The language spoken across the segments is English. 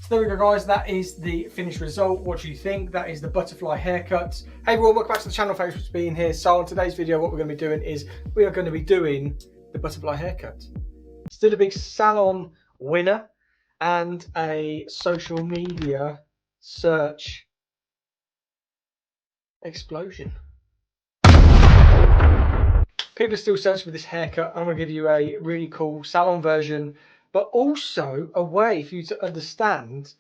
There we go, guys. That is the finished result. What do you think? That is the butterfly haircut. Hey everyone, welcome back to the channel. Thanks for being here. So on today's video, what we're going to be doing is we are going to be doing the butterfly haircut. Still a big salon winner and a social media search explosion. People are still searching for this haircut. I'm going to give you a really cool salon version, but also a way for you to understand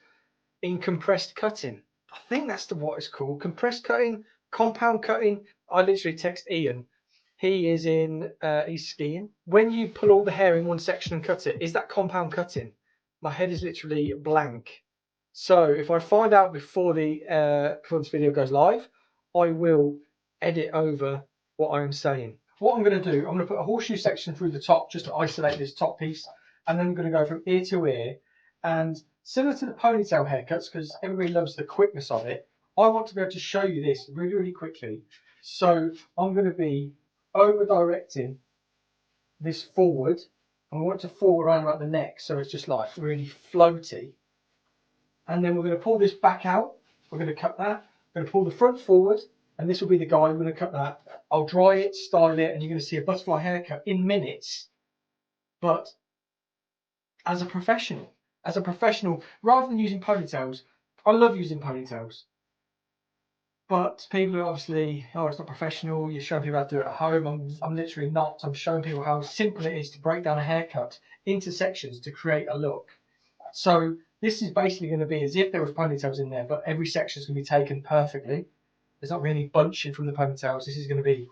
in compressed cutting. I think that's what it's called. Compressed cutting, compound cutting. I literally text Ian. He is in, he's skiing. When you pull all the hair in one section and cut it, is that compound cutting? My head is literally blank. So if I find out before this video goes live, I will edit over what I am saying. What I'm going to do, I'm going to put a horseshoe section through the top just to isolate this top piece, and then I'm going to go from ear to ear. And similar to the ponytail haircuts, because everybody loves the quickness of it, I want to be able to show you this really, really quickly. So I'm going to be over directing this forward. I want it to fall around about the neck, so it's just like really floaty. And then we're going to pull this back out. We're going to cut that. We're going to pull the front forward, and this will be the guide. We're going to cut that. I'll dry it, style it, and you're going to see a butterfly haircut in minutes. But as a professional, rather than using ponytails, I love using ponytails. But people are obviously, oh, it's not professional. You're showing people how to do it at home. I'm literally not. I'm showing people how simple it is to break down a haircut into sections to create a look. So this is basically going to be as if there was ponytails in there, but every section is going to be taken perfectly. There's not really any bunching from the ponytails. This is going to be,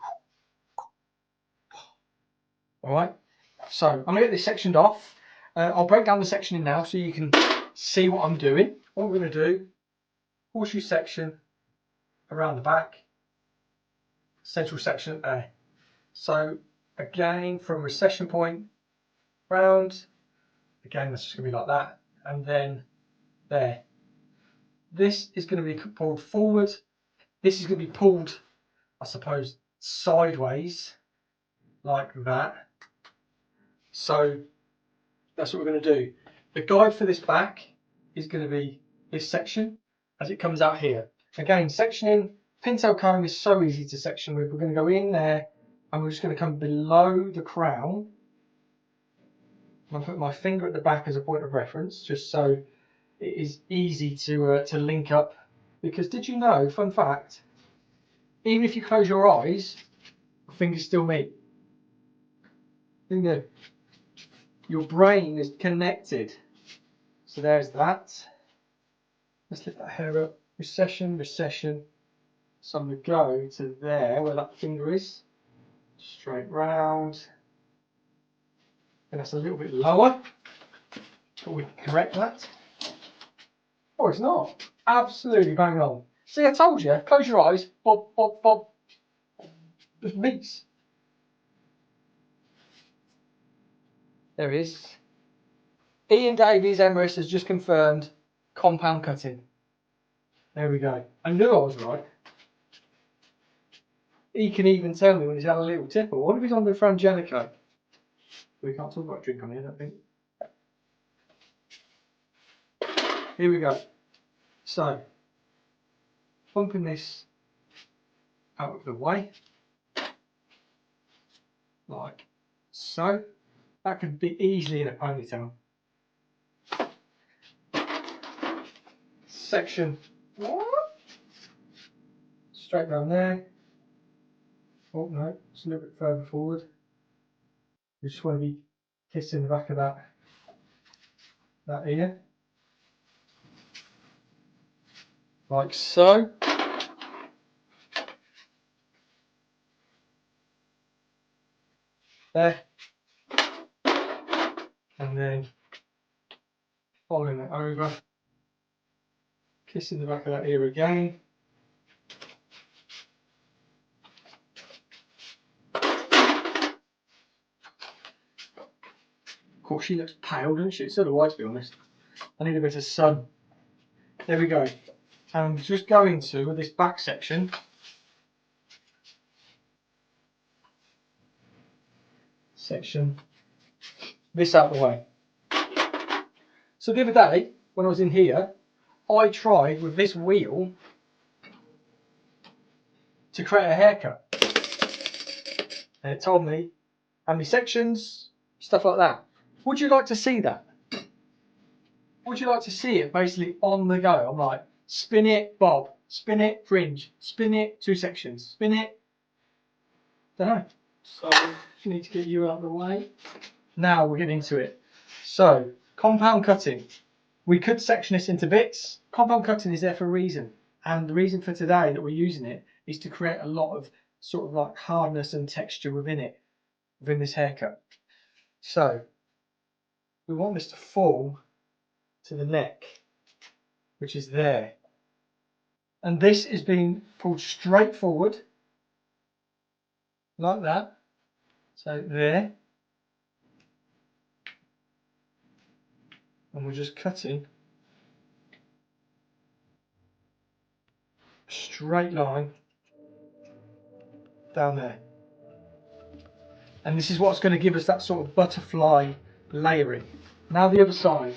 all right. So I'm going to get this sectioned off. I'll break down the sectioning now so you can see what I'm doing. What we're going to do, horseshoe section around the back, central section there. So again, from recession point round, again, that's just going to be like that. And then there. This is going to be pulled forward. This is going to be pulled, I suppose, sideways like that. So that's what we're going to do. The guide for this back is going to be this section as it comes out here. Again, sectioning, pintail comb is so easy to section with. We're going to go in there and we're just going to come below the crown. I'm going to put my finger at the back as a point of reference, just so it is easy to link up. Because did you know, fun fact, even if you close your eyes, your fingers still meet. You know, your brain is connected. So there's that. Let's lift that hair up. Recession, recession. So I'm going to go to there where that finger is. Straight round. And that's a little bit lower. But we can correct that. Oh, it's not. Absolutely bang on. See, I told you. Close your eyes. Bob, bob, bob. Just meets. There it is. Ian Davies Emrys has just confirmed compound cutting. There we go. I knew I was right. He can even tell me when he's had a little tipple. What if he's on the Frangelico? We can't talk about drink on here, I don't think. Here we go. So, bumping this out of the way. Like so. That could be easily in a ponytail. Section. Straight down there. Oh no, it's a little bit further forward. You just want to be kissing the back of that ear. Like so. There. And then following it over. Kissing the back of that ear again. Of course, she looks pale, doesn't she? So do I, to be honest. I need a bit of sun. There we go. And I'm just going to, with this back section, this out of the way. So the other day, when I was in here, I tried with this wheel to create a haircut. And it told me how many sections, stuff like that. Would you like to see that? Would you like to see it basically on the go? I'm like, spin it, bob, spin it, fringe, spin it, 2 sections, spin it. Don't know. So just need to get you out of the way. Now we're getting into it. So compound cutting. We could section this into bits. Compound cutting is there for a reason. And the reason for today that we're using it is to create a lot of sort of like hardness and texture within it, within this haircut. So we want this to fall to the neck, which is there. And this is being pulled straight forward, like that. So there. And we're just cutting a straight line down there. And this is what's going to give us that sort of butterfly layering. Now the other side.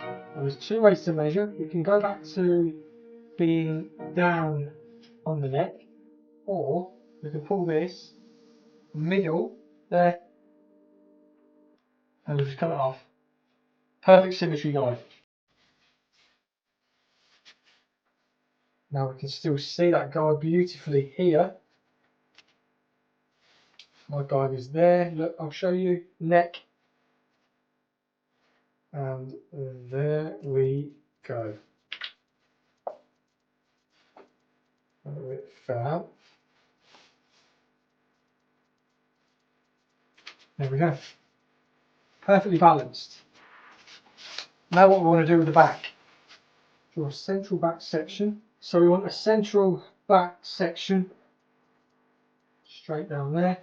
And there's 2 ways to measure. We can go back to being down on the neck, or we can pull this middle there and we'll just cut it off. Perfect symmetry, guys. Now we can still see that guide beautifully here. My guide is there. Look, I'll show you neck. And there we go. A little bit fell out. There we go. Perfectly balanced. Now what we want to do with the back. Draw a central back section. So we want a central back section straight down there.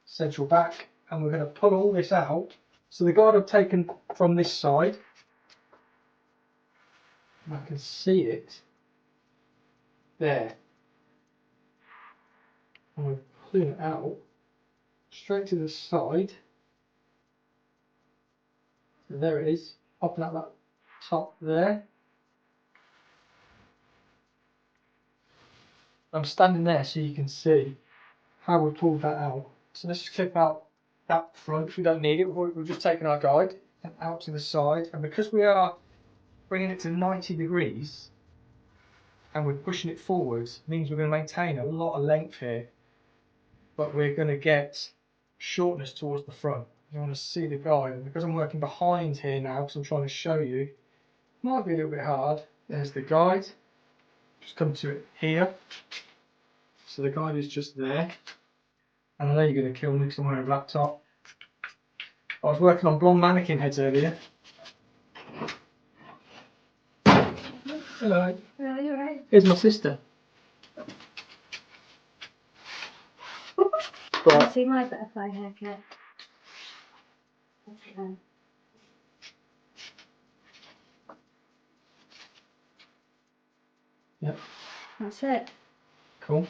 Central back. And we're going to pull all this out. So the guide I've taken from this side. I can see it there. And we're pulling it out straight to the side. So there it is, popping out that top there. I'm standing there so you can see how we pulled that out. So let's just clip out that front if we don't need it. We've just taken our guide and out to the side. And because we are bringing it to 90 degrees and we're pushing it forwards, means we're going to maintain a lot of length here. But we're going to get shortness towards the front. You want to see the guide, and because I'm working behind here now, because I'm trying to show you, might be a little bit hard. There's the guide. Just come to it here. So the guide is just there. And I know you're going to kill me because I'm wearing a black top. I was working on blonde mannequin heads earlier. Hello. Hello, you alright? Here's my sister. Can you see my butterfly haircut? Okay. Yep. That's it. Cool.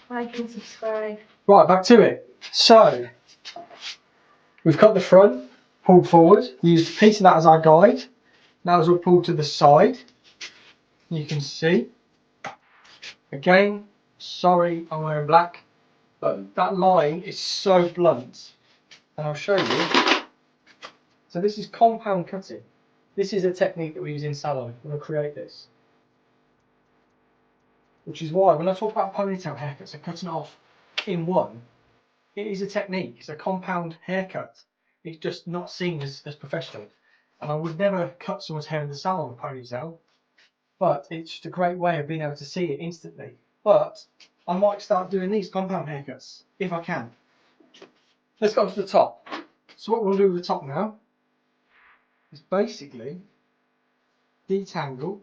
Like and subscribe. Right, back to it. So, we've cut the front, pulled forward, we used a piece of that as our guide. Now as we pull to the side, you can see, again, sorry I'm wearing black, but that line is so blunt. And I'll show you. So this is compound cutting. This is a technique that we use in salon when I create this. Which is why when I talk about ponytail haircuts and cutting it off in one, it is a technique. It's a compound haircut. It's just not seen as professional. And I would never cut someone's hair in the salon with a ponytail, but it's just a great way of being able to see it instantly. But I might start doing these compound haircuts if I can. Let's go to the top. So what we'll do with the top now is basically detangle,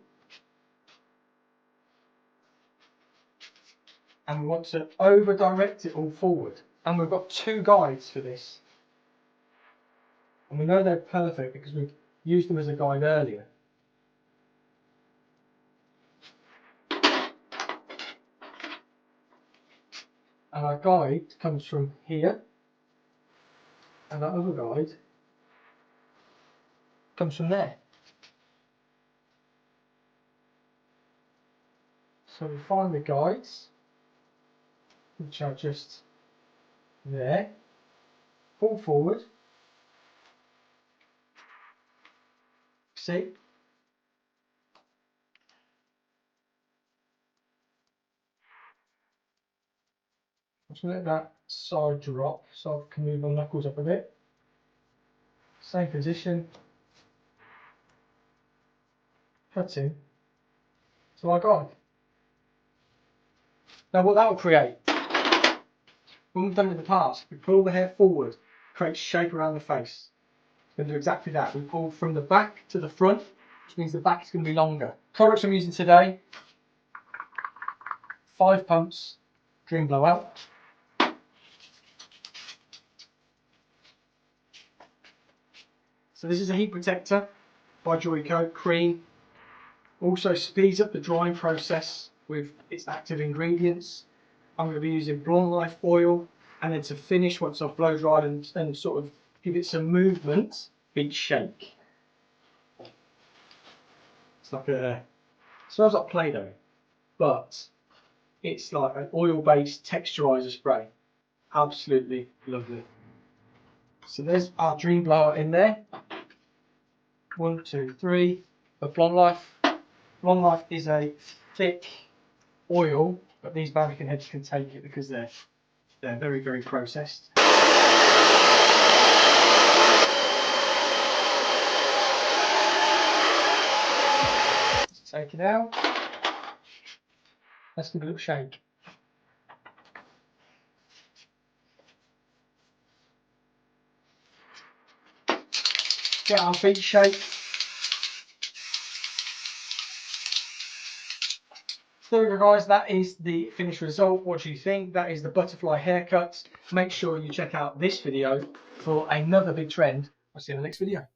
and we want to over direct it all forward. And we've got 2 guides for this. And we know they're perfect because we've used them as a guide earlier. And our guide comes from here. And our other guide comes from there. So we find the guides, which are just there, pull forward, see? Just let that side drop so I can move my knuckles up a bit. Same position. Cutting to our guide. Now what that will create, when we've done it in the past, we pull the hair forward, create shape around the face. It's going to do exactly that. We pull from the back to the front, which means the back is going to be longer. Products I'm using today, 5 pumps, Dream Blowout. So this is a heat protector by Joyco, cream. Also speeds up the drying process with its active ingredients. I'm going to be using Blonde Life oil, and then to finish, once I've blow dried and sort of give it some movement, big shake. It's like smells like Play-Doh, but it's like an oil-based texturizer spray. Absolutely lovely. So there's our Dream Blower in there. 1, 2, 3 of Blonde Life. Blonde Life is a thick oil, but these barricade heads can take it because they're very, very processed. Let's take it out. Let's give it a little shake. Get our feet shake. So there we go, guys, that is the finished result. What do you think? That is the butterfly haircut. Make sure you check out this video for another big trend. I'll see you in the next video.